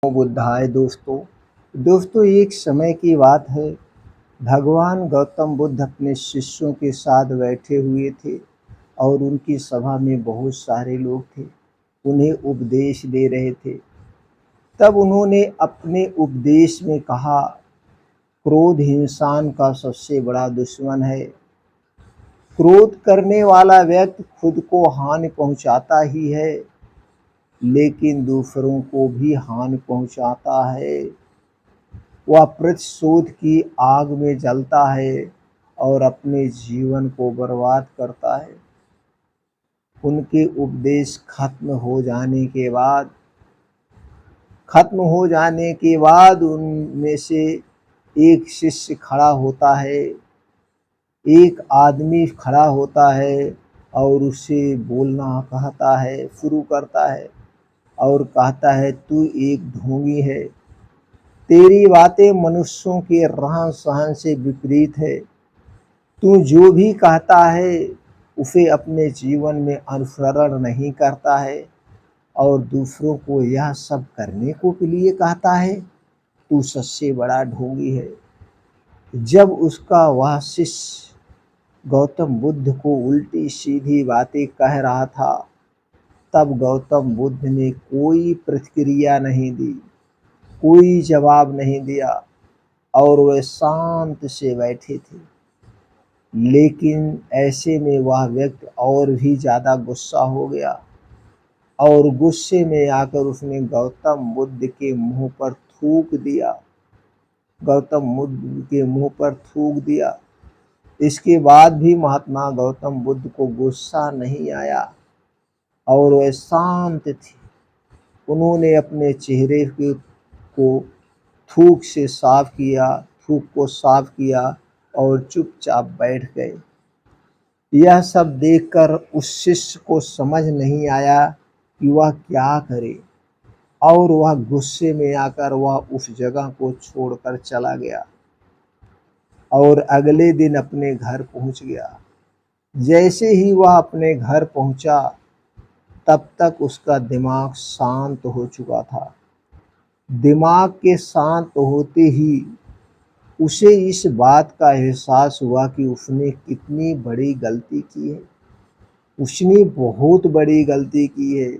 बुद्धाय दोस्तों एक समय की बात है। भगवान गौतम बुद्ध अपने शिष्यों के साथ बैठे हुए थे और उनकी सभा में बहुत सारे लोग थे। उन्हें उपदेश दे रहे थे। तब उन्होंने अपने उपदेश में कहा, क्रोध इंसान का सबसे बड़ा दुश्मन है। क्रोध करने वाला व्यक्ति खुद को हानि पहुंचाता ही है, लेकिन दूसरों को भी हानि पहुंचाता है। वह प्रतिशोध की आग में जलता है और अपने जीवन को बर्बाद करता है। उनके उपदेश खत्म हो जाने के बाद उनमें से एक शिष्य खड़ा होता है। एक आदमी खड़ा होता है और उसे बोलना कहता है, शुरू करता है और कहता है, तू एक ढोंगी है। तेरी बातें मनुष्यों के रहन सहन से विपरीत है। तू जो भी कहता है उसे अपने जीवन में अनुसरण नहीं करता है और दूसरों को यह सब करने को के लिए कहता है। तू सबसे बड़ा ढोंगी है। जब उसका वह शिष्य गौतम बुद्ध को उल्टी सीधी बातें कह रहा था, तब गौतम बुद्ध ने कोई प्रतिक्रिया नहीं दी, कोई जवाब नहीं दिया और वे शांत से बैठे थे। लेकिन ऐसे में वह व्यक्ति और भी ज़्यादा गुस्सा हो गया और गुस्से में आकर उसने गौतम बुद्ध के मुंह पर थूक दिया। इसके बाद भी महात्मा गौतम बुद्ध को गुस्सा नहीं आया और वे शांत थे। उन्होंने अपने चेहरे को थूक को साफ किया और चुपचाप बैठ गए। यह सब देखकर उस शिष्य को समझ नहीं आया कि वह क्या करे और वह गुस्से में आकर वह उस जगह को छोड़कर चला गया और अगले दिन अपने घर पहुंच गया। जैसे ही वह अपने घर पहुंचा, तब तक उसका दिमाग शांत हो चुका था। दिमाग के शांत होते ही उसे इस बात का एहसास हुआ कि उसने कितनी बड़ी गलती की है। उसने बहुत बड़ी गलती की है।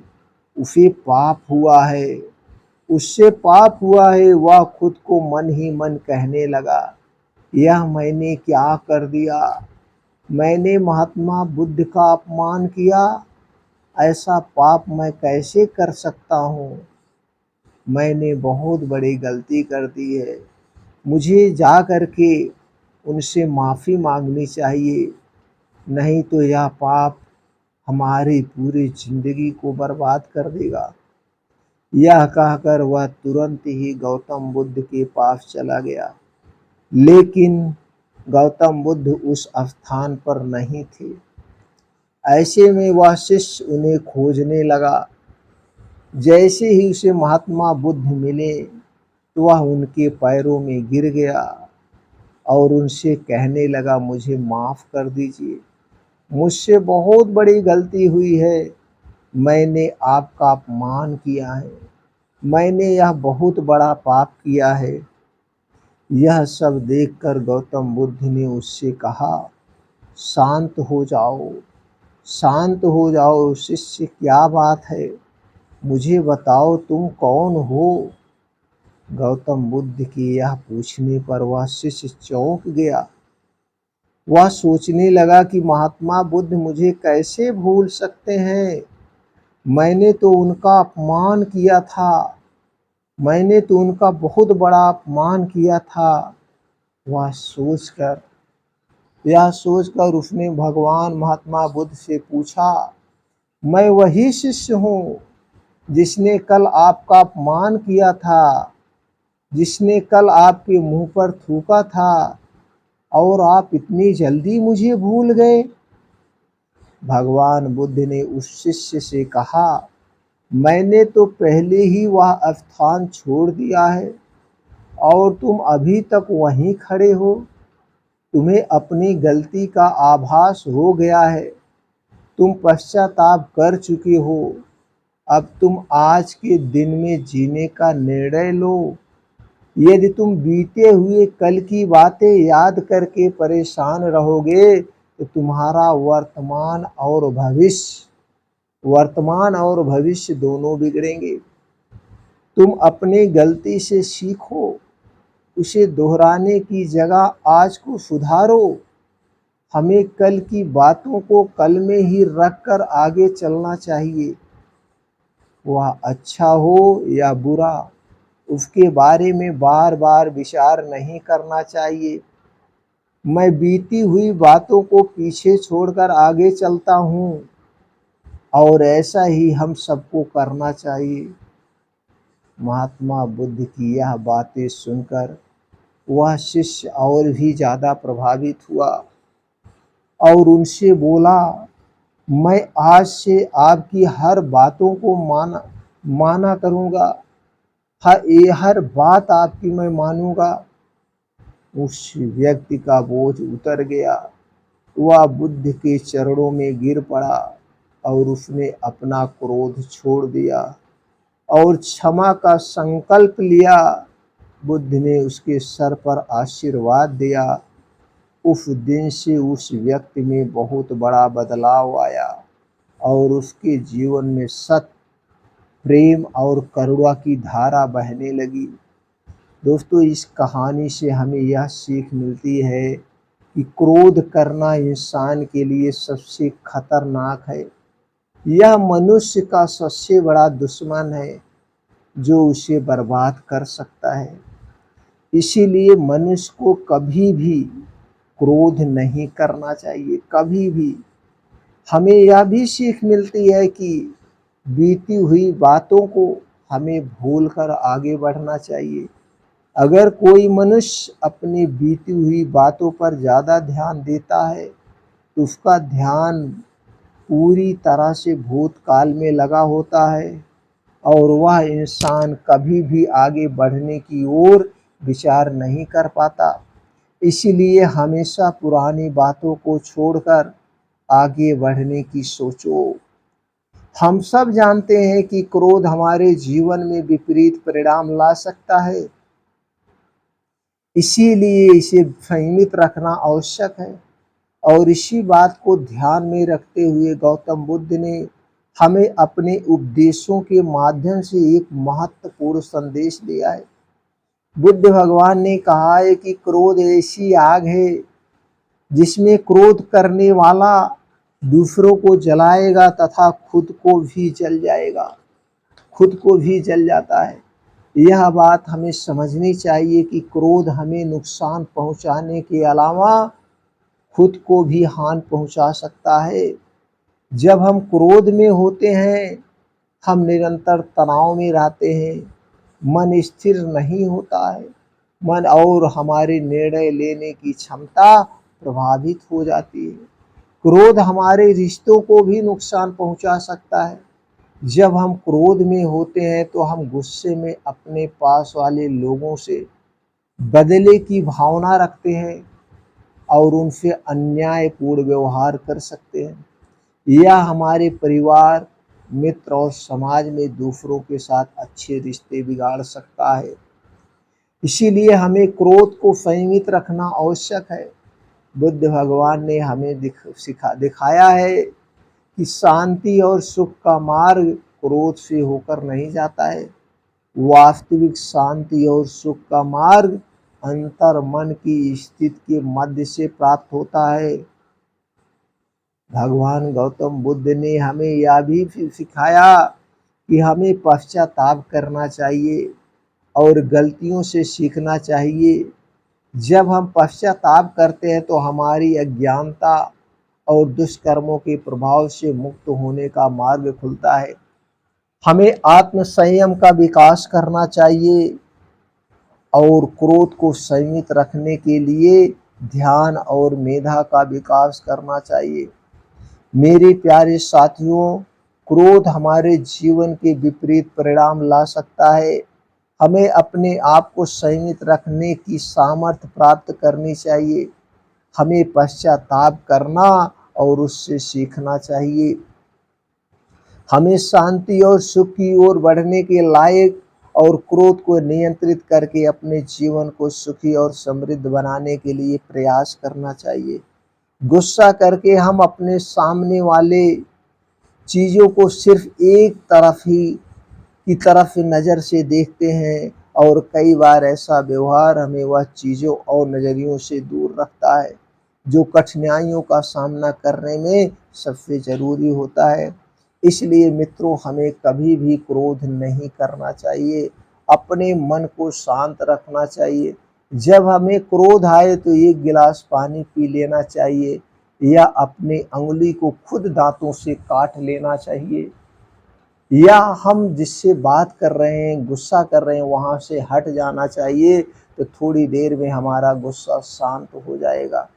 उसे पाप हुआ है। उससे पाप हुआ है। वह खुद को मन ही मन कहने लगा, यह मैंने क्या कर दिया? मैंने महात्मा बुद्ध का अपमान किया। ऐसा पाप मैं कैसे कर सकता हूँ? मैंने बहुत बड़ी गलती कर दी है। मुझे जा कर के उनसे माफ़ी मांगनी चाहिए, नहीं तो यह पाप हमारी पूरी जिंदगी को बर्बाद कर देगा। यह कहकर वह तुरंत ही गौतम बुद्ध के पास चला गया। लेकिन गौतम बुद्ध उस स्थान पर नहीं थे। ऐसे में वह शिष्य उन्हें खोजने लगा। जैसे ही उसे महात्मा बुद्ध मिले, तो वह उनके पैरों में गिर गया और उनसे कहने लगा, मुझे माफ़ कर दीजिए। मुझसे बहुत बड़ी गलती हुई है। मैंने आपका अपमान किया है। मैंने यह बहुत बड़ा पाप किया है। यह सब देखकर गौतम बुद्ध ने उससे कहा, शांत हो जाओ, शांत हो जाओ। शिष्य, क्या बात है? मुझे बताओ, तुम कौन हो? गौतम बुद्ध के यह पूछने पर वह शिष्य चौंक गया। वह सोचने लगा कि महात्मा बुद्ध मुझे कैसे भूल सकते हैं? मैंने तो उनका अपमान किया था। मैंने तो उनका बहुत बड़ा अपमान किया था। यह सोचकर उसने भगवान महात्मा बुद्ध से पूछा, मैं वही शिष्य हूँ जिसने कल आपका अपमान किया था, जिसने कल आपके मुंह पर थूका था, और आप इतनी जल्दी मुझे भूल गए? भगवान बुद्ध ने उस शिष्य से कहा, मैंने तो पहले ही वह स्थान छोड़ दिया है और तुम अभी तक वहीं खड़े हो। तुम्हें अपनी गलती का आभास हो गया है। तुम पश्चाताप कर चुके हो। अब तुम आज के दिन में जीने का निर्णय लो। यदि तुम बीते हुए कल की बातें याद करके परेशान रहोगे तो तुम्हारा वर्तमान और भविष्य दोनों बिगड़ेंगे। तुम अपनी गलती से सीखो, उसे दोहराने की जगह आज को सुधारो। हमें कल की बातों को कल में ही रखकर आगे चलना चाहिए। वह अच्छा हो या बुरा, उसके बारे में बार बार विचार नहीं करना चाहिए। मैं बीती हुई बातों को पीछे छोड़कर आगे चलता हूँ और ऐसा ही हम सबको करना चाहिए। महात्मा बुद्ध की यह बातें सुनकर वह शिष्य और भी ज्यादा प्रभावित हुआ और उनसे बोला, मैं आज से आपकी हर बातों को माना करूँगा। हर बात आपकी मैं मानूंगा। उस व्यक्ति का बोझ उतर गया। वह बुद्ध के चरणों में गिर पड़ा और उसने अपना क्रोध छोड़ दिया और क्षमा का संकल्प लिया। बुद्ध ने उसके सर पर आशीर्वाद दिया। उस दिन से उस व्यक्ति में बहुत बड़ा बदलाव आया और उसके जीवन में सत्य, प्रेम और करुणा की धारा बहने लगी। दोस्तों, इस कहानी से हमें यह सीख मिलती है कि क्रोध करना इंसान के लिए सबसे खतरनाक है। यह मनुष्य का सबसे बड़ा दुश्मन है जो उसे बर्बाद कर सकता है। इसीलिए मनुष्य को कभी भी क्रोध नहीं करना चाहिए, कभी भी। हमें यह भी सीख मिलती है कि बीती हुई बातों को हमें भूलकर आगे बढ़ना चाहिए। अगर कोई मनुष्य अपनी बीती हुई बातों पर ज़्यादा ध्यान देता है तो उसका ध्यान पूरी तरह से भूतकाल में लगा होता है और वह इंसान कभी भी आगे बढ़ने की ओर विचार नहीं कर पाता। इसीलिए हमेशा पुरानी बातों को छोड़कर आगे बढ़ने की सोचो। हम सब जानते हैं कि क्रोध हमारे जीवन में विपरीत परिणाम ला सकता है, इसीलिए इसे संयमित रखना आवश्यक है। और इसी बात को ध्यान में रखते हुए गौतम बुद्ध ने हमें अपने उपदेशों के माध्यम से एक महत्वपूर्ण संदेश दिया है। बुद्ध भगवान ने कहा है कि क्रोध ऐसी आग है जिसमें क्रोध करने वाला दूसरों को जलाएगा तथा खुद को भी जल जाएगा, खुद को भी जल जाता है। यह बात हमें समझनी चाहिए कि क्रोध हमें नुकसान पहुंचाने के अलावा खुद को भी हानि पहुंचा सकता है। जब हम क्रोध में होते हैं, हम निरंतर तनाव में रहते हैं, मन स्थिर नहीं होता है, मन और हमारे निर्णय लेने की क्षमता प्रभावित हो जाती है। क्रोध हमारे रिश्तों को भी नुकसान पहुंचा सकता है। जब हम क्रोध में होते हैं तो हम गुस्से में अपने पास वाले लोगों से बदले की भावना रखते हैं और उनसे अन्यायपूर्ण व्यवहार कर सकते हैं। यह हमारे परिवार, मित्र और समाज में दूसरों के साथ अच्छे रिश्ते बिगाड़ सकता है। इसीलिए हमें क्रोध को संयमित रखना आवश्यक है। बुद्ध भगवान ने हमें दिखाया है कि शांति और सुख का मार्ग क्रोध से होकर नहीं जाता है। वास्तविक शांति और सुख का मार्ग अंतर मन की स्थिति के मध्य से प्राप्त होता है। भगवान गौतम बुद्ध ने हमें यह भी सिखाया कि हमें पश्चाताप करना चाहिए और गलतियों से सीखना चाहिए। जब हम पश्चाताप करते हैं तो हमारी अज्ञानता और दुष्कर्मों के प्रभाव से मुक्त होने का मार्ग खुलता है। हमें आत्म संयम का विकास करना चाहिए और क्रोध को संयमित रखने के लिए ध्यान और मेधा का विकास करना चाहिए। मेरे प्यारे साथियों, क्रोध हमारे जीवन के विपरीत परिणाम ला सकता है। हमें अपने आप को संयमित रखने की सामर्थ्य प्राप्त करनी चाहिए। हमें पश्चाताप करना और उससे सीखना चाहिए। हमें शांति और सुख की ओर बढ़ने के लायक और क्रोध को नियंत्रित करके अपने जीवन को सुखी और समृद्ध बनाने के लिए प्रयास करना चाहिए। गुस्सा करके हम अपने सामने वाले चीज़ों को सिर्फ एक तरफ ही की तरफ नज़र से देखते हैं और कई बार ऐसा व्यवहार हमें वह चीज़ों और नज़रियों से दूर रखता है जो कठिनाइयों का सामना करने में सबसे ज़रूरी होता है। इसलिए मित्रों, हमें कभी भी क्रोध नहीं करना चाहिए, अपने मन को शांत रखना चाहिए। जब हमें क्रोध आए तो एक गिलास पानी पी लेना चाहिए या अपनी अंगुली को खुद दांतों से काट लेना चाहिए, या हम जिससे बात कर रहे हैं, गुस्सा कर रहे हैं, वहाँ से हट जाना चाहिए, तो थोड़ी देर में हमारा गुस्सा शांत हो जाएगा।